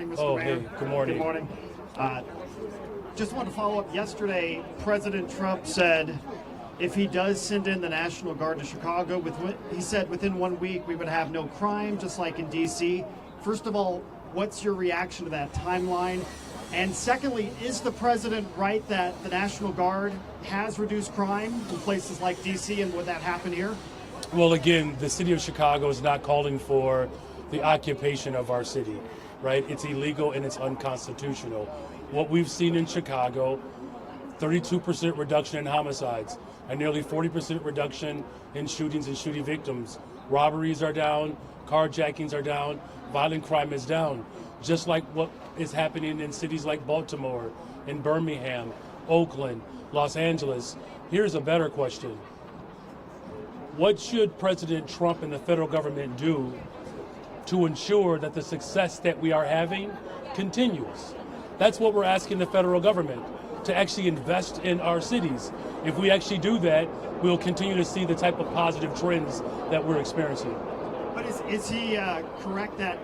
morning, Mr. Mayor. Hey, good morning. Good morning. Just want to follow up. Yesterday, President Trump said if he does send in the National Guard to Chicago, he said within 1 week we would have no crime, just like in D.C. First of all, what's your reaction to that timeline? And secondly, is the president right that the National Guard has reduced crime in places like D.C., and would that happen here? Well, again, the city of Chicago is not calling for the occupation of our city, right? It's illegal and it's unconstitutional. What we've seen in Chicago, 32% reduction in homicides, a nearly 40% reduction in shootings and shooting victims. Robberies are down, carjackings are down, violent crime is down. Just like what is happening in cities like Baltimore, in Birmingham, Oakland, Los Angeles. Here's a better question. What should President Trump and the federal government do to ensure that the success that we are having continues? That's what we're asking the federal government, to actually invest in our cities. If we actually do that, we'll continue to see the type of positive trends that we're experiencing. But is he correct that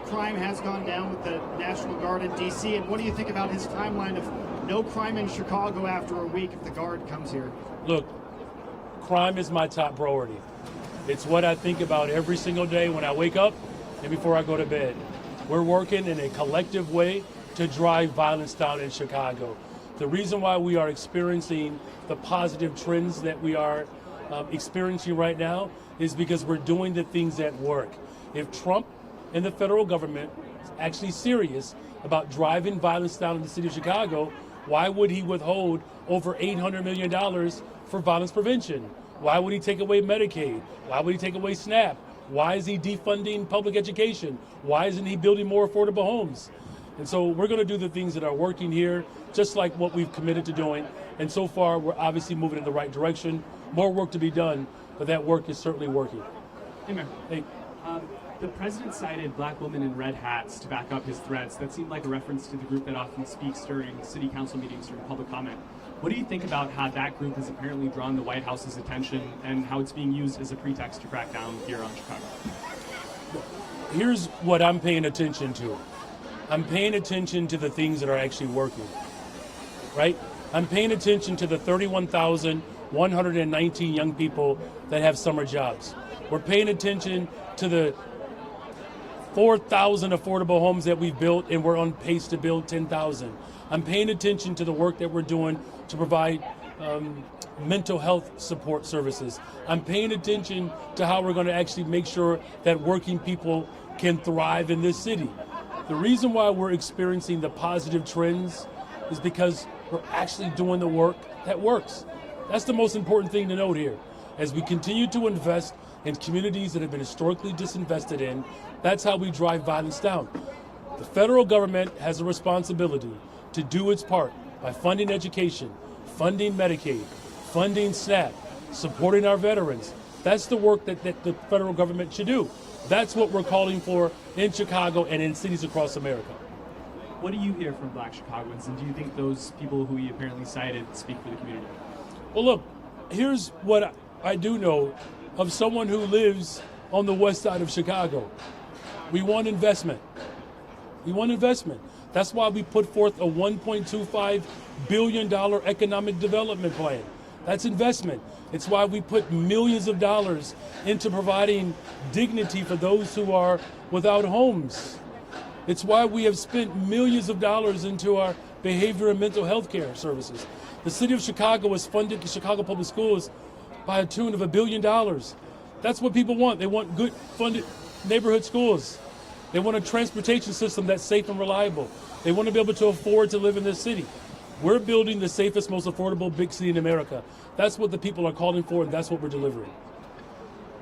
crime has gone down with the National Guard in D.C.? And what do you think about his timeline of no crime in Chicago after a week if the Guard comes here? Look, crime is my top priority. It's what I think about every single day when I wake up and before I go to bed. We're working in a collective way to drive violence down in Chicago. The reason why we are experiencing the positive trends that we are experiencing right now is because we're doing the things that work. If Trump and the federal government is actually serious about driving violence down in the city of Chicago, why would he withhold over $800 million for violence prevention? Why would he take away Medicaid? Why would he take away SNAP? Why is he defunding public education? Why isn't he building more affordable homes? And so we're going to do the things that are working here, just like what we've committed to doing. And so far, we're obviously moving in the right direction. More work to be done, but that work is certainly working. Hey, Mayor. Hey. The president cited black women in red hats to back up his threats. That seemed like a reference to the group that often speaks during city council meetings during public comment. What do you think about how that group has apparently drawn the White House's attention and how it's being used as a pretext to crack down here on Chicago? Here's what I'm paying attention to. I'm paying attention to the things that are actually working, right? I'm paying attention to the 31,119 young people that have summer jobs. We're paying attention to the 4,000 affordable homes that we've built, and we're on pace to build 10,000. I'm paying attention to the work that we're doing to provide mental health support services. I'm paying attention to how we're going to actually make sure that working people can thrive in this city. The reason why we're experiencing the positive trends is because we're actually doing the work that works. That's the most important thing to note here. As we continue to invest in communities that have been historically disinvested in, that's how we drive violence down. The federal government has a responsibility to do its part by funding education, funding Medicaid, funding SNAP, supporting our veterans. That's the work that the federal government should do. That's what we're calling for in Chicago and in cities across America. What do you hear from black Chicagoans, and do you think those people who he apparently cited speak for the community? Well, look, here's what I do know of someone who lives on the west side of Chicago. We want investment. We want investment. That's why we put forth a $1.25 billion economic development plan. That's investment. It's why we put millions of dollars into providing dignity for those who are without homes. It's why we have spent millions of dollars into our behavior and mental health care services. The city of Chicago has funded the Chicago Public Schools by a tune of $1 billion. That's what people want. They want good funded neighborhood schools. They want a transportation system that's safe and reliable. They want to be able to afford to live in this city. We're building the safest, most affordable big city in America. That's what the people are calling for, and that's what we're delivering.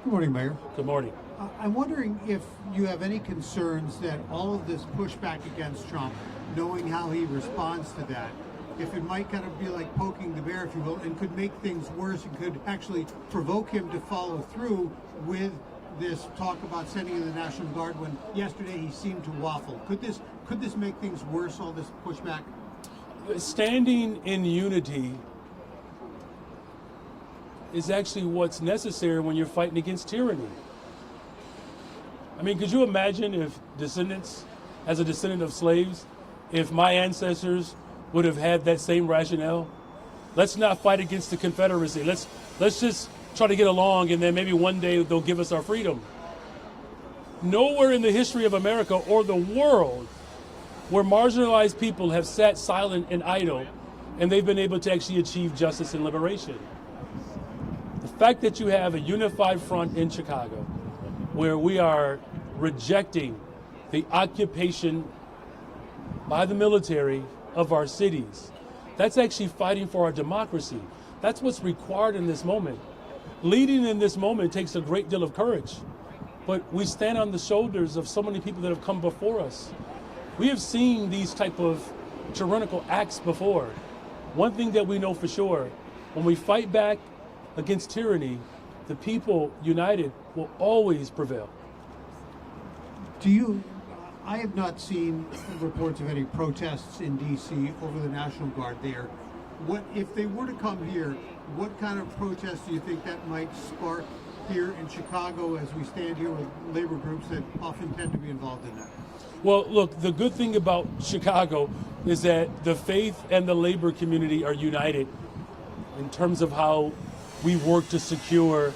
Good morning, Mayor. Good morning. I'm wondering if you have any concerns that all of this pushback against Trump, knowing how he responds to that, if it might kind of be like poking the bear, if you will, and could make things worse and could actually provoke him to follow through with this talk about sending in the National Guard when yesterday he seemed to waffle. Could this make things worse, all this pushback? Standing in unity is actually what's necessary when you're fighting against tyranny. I mean, could you imagine if descendants as a descendant of slaves, if my ancestors would have had that same rationale. Let's not fight against the Confederacy. Let's just try to get along, and then maybe one day they'll give us our freedom. Nowhere in the history of America or the world where marginalized people have sat silent and idle, and they've been able to actually achieve justice and liberation. The fact that you have a unified front in Chicago where we are rejecting the occupation by the military of our cities, that's actually fighting for our democracy. That's what's required in this moment. Leading in this moment takes a great deal of courage, but we stand on the shoulders of so many people that have come before us. We have seen these type of tyrannical acts before. One thing that we know for sure, when we fight back against tyranny, the people united will always prevail. I have not seen reports of any protests in D.C. over the National Guard there. What if they were to come here, what kind of protests do you think that might spark here in Chicago as we stand here with labor groups that often tend to be involved in that? Well, look, the good thing about Chicago is that the faith and the labor community are united in terms of how we work to secure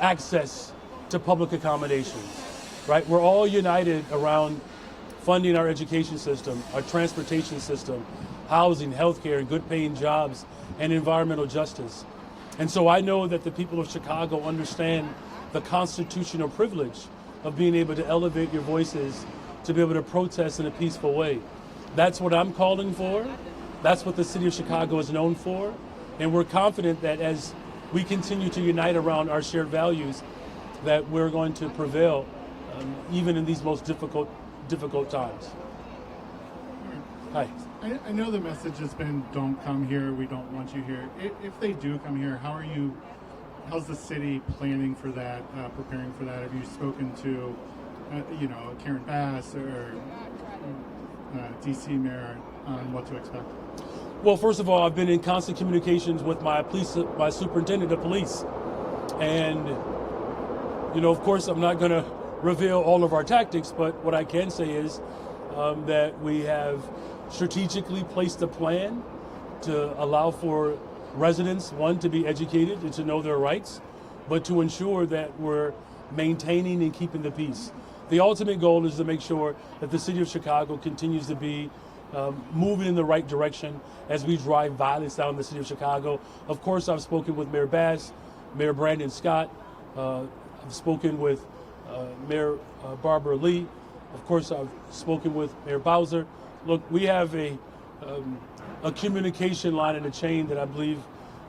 access to public accommodations, right? We're all united around funding our education system, our transportation system, housing, healthcare, good paying jobs, and environmental justice. And so I know that the people of Chicago understand the constitutional privilege of being able to elevate your voices, to be able to protest in a peaceful way. That's what I'm calling for. That's what the city of Chicago is known for. And we're confident that as we continue to unite around our shared values, that we're going to prevail even in these most difficult times. Hi. I know the message has been, don't come here, we don't want you here. If they do come here, how's the city planning for that, preparing for that? Have you spoken to, Karen Bass or DC Mayor on what to expect? Well, first of all, I've been in constant communications with my superintendent of police. And, of course, I'm not going to reveal all of our tactics, but what I can say is that we have strategically placed a plan to allow for residents, one, to be educated and to know their rights, but to ensure that we're maintaining and keeping the peace. The ultimate goal is to make sure that the city of Chicago continues to be moving in the right direction as we drive violence down the city of Chicago. Of course, I've spoken with Mayor Bass, Mayor Brandon Scott. I've spoken with Mayor Barbara Lee. Of course, I've spoken with Mayor Bowser. Look, we have a communication line in a chain that I believe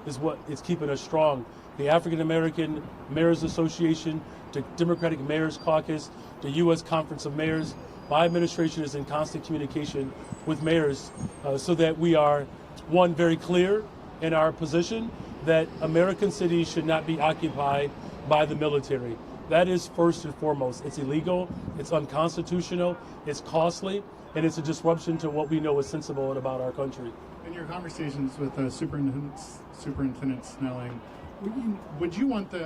is what is keeping us strong. The African American Mayors Association, the Democratic Mayors Caucus, the U.S. Conference of Mayors. My administration is in constant communication with mayors so that we are, one, very clear in our position that American cities should not be occupied by the military. That is first and foremost. It's illegal, it's unconstitutional, it's costly, and it's a disruption to what we know is sensible about our country. In your conversations with Superintendent Snelling, would you want the,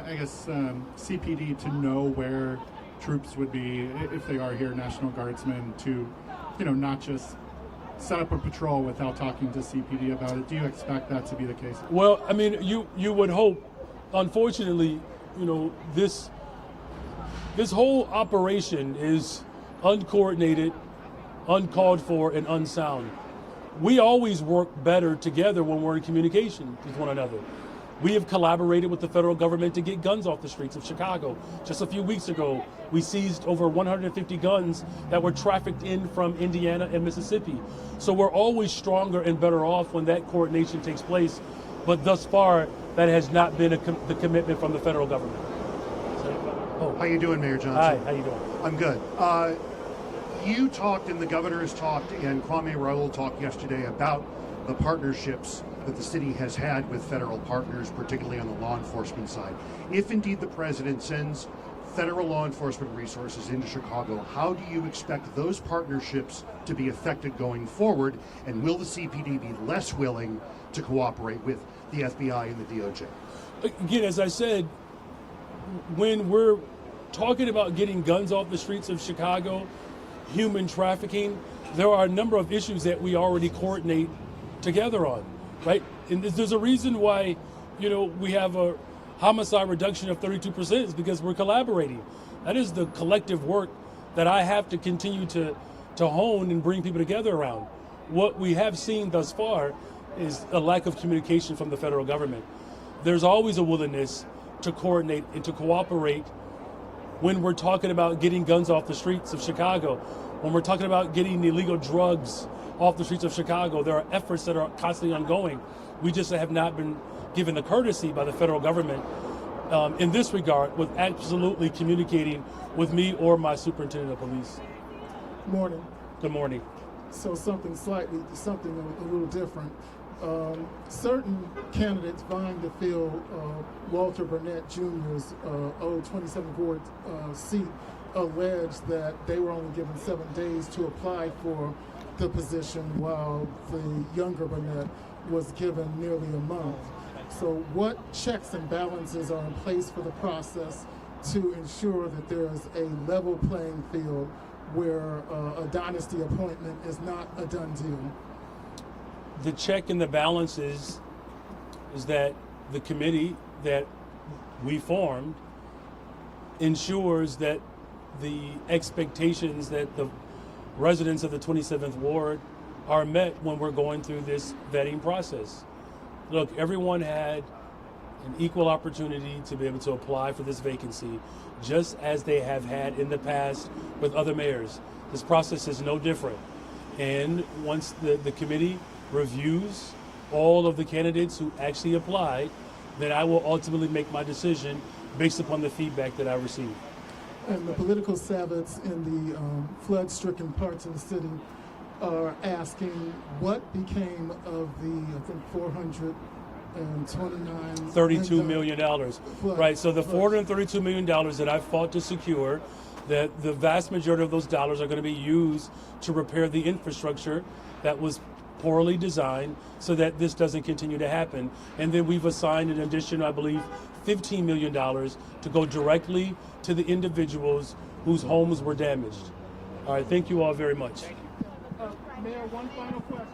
CPD to know where troops would be if they are here, National Guardsmen, to, not just set up a patrol without talking to CPD about it? Do you expect that to be the case? Well, I mean, you would hope. Unfortunately, this whole operation is uncoordinated, uncalled for, and unsound. We always work better together when we're in communication with one another. We have collaborated with the federal government to get guns off the streets of Chicago. Just a few weeks ago, we seized over 150 guns that were trafficked in from Indiana and Mississippi. So we're always stronger and better off when that coordination takes place. But thus far, that has not been the commitment from the federal government. How you doing, Mayor Johnson? Hi, how you doing? I'm good. You talked, and the governor has talked, and Kwame Raoul talked yesterday about the partnerships that the city has had with federal partners, particularly on the law enforcement side. If indeed the president sends federal law enforcement resources into Chicago, how do you expect those partnerships to be affected going forward? And will the CPD be less willing to cooperate with the FBI and the DOJ? Again, as I said, when we're talking about getting guns off the streets of Chicago, human trafficking. There are a number of issues that we already coordinate together on, right? And there's a reason why, we have a homicide reduction of 32% is because we're collaborating. That is the collective work that I have to continue to hone and bring people together around. What we have seen thus far is a lack of communication from the federal government. There's always a willingness to coordinate and to cooperate when we're talking about getting guns off the streets of Chicago, when we're talking about getting illegal drugs off the streets of Chicago. There are efforts that are constantly ongoing. We just have not been given the courtesy by the federal government in this regard with absolutely communicating with me or my superintendent of police. Morning. Good morning. So something a little different. Certain candidates vying to fill Walter Burnett Jr.'s old 27th Ward seat allege that they were only given 7 days to apply for the position, while the younger Burnett was given nearly a month. So what checks and balances are in place for the process to ensure that there is a level playing field where a dynasty appointment is not a done deal? The check and the balance is that the committee that we formed ensures that the expectations that the residents of the 27th Ward are met when we're going through this vetting process. Look, everyone had an equal opportunity to be able to apply for this vacancy, just as they have had in the past with other mayors. This process is no different. And once the committee reviews all of the candidates who actually applied, then I will ultimately make my decision based upon the feedback that I receive. And the political savants in the flood-stricken parts of the city are asking what became of the, I think, $32 million. Right, so the $432 million that I fought to secure, that the vast majority of those dollars are going to be used to repair the infrastructure that was poorly designed so that this doesn't continue to happen. And then we've assigned an additional, I believe, $15 million to go directly to the individuals whose homes were damaged. All right, thank you all very much. Mayor, one final question.